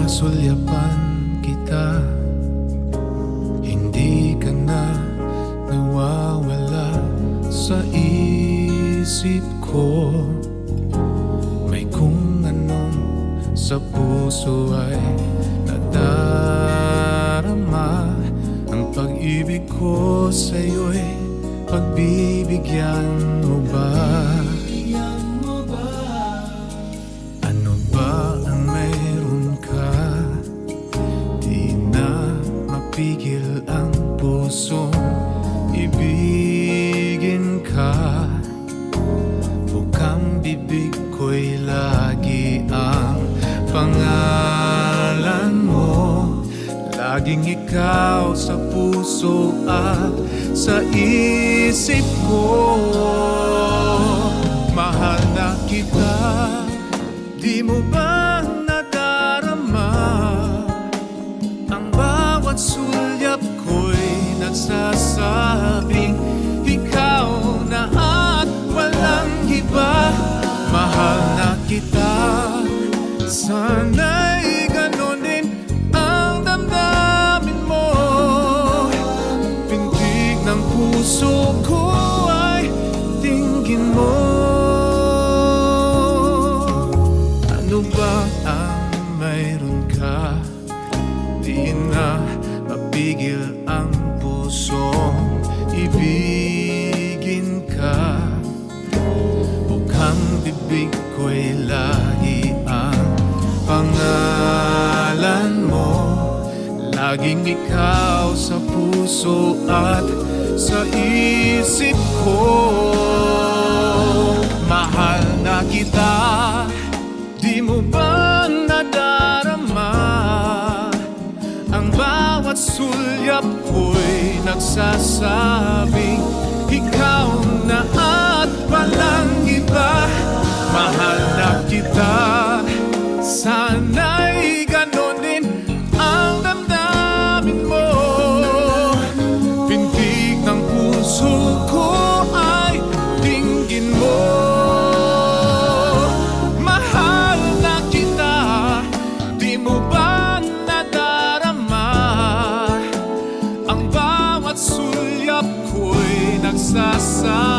Nasulyapan kita, hindi ka na nawawala sa isip ko. May kung anong sa puso ay nadarama. Ang pag-ibig ko sa'yo'y pagbibigyan mo ba? Ano ba ang mayroon ka? Di na mapigil ang pusong ibigin ka. Bukang bibig ko'y lagi ang pangalan mo. Laging ikaw sa puso at sa isip ko. Mahal na kita, di mo ba nadarama? Ang bawat sulyap ko'y nagsasabing ikaw na at walang iba. Mahal na kita, sana'y ganon din ang damdamin mo. Pintig ng puso ko ay tingin mo. Ano ba ang mayroon ka? Di na mapigil ang pusong ibigin ka. Bukang bibig ko'y lagi ang pangalan mo. Laging ikaw sa puso at sa isip ko. Mahal na kita, di mo ba nadarama? Ang bawat sulyap ko'y nagsasabing ikaw na at walang iba. Mahal na kita, sana'y ganon din ang damdamin mo. Pintig ng puso ko ay tingin mo. Mahal na kita, di mo ba nadarama? Ang bawat sulyap ko'y nagsasabing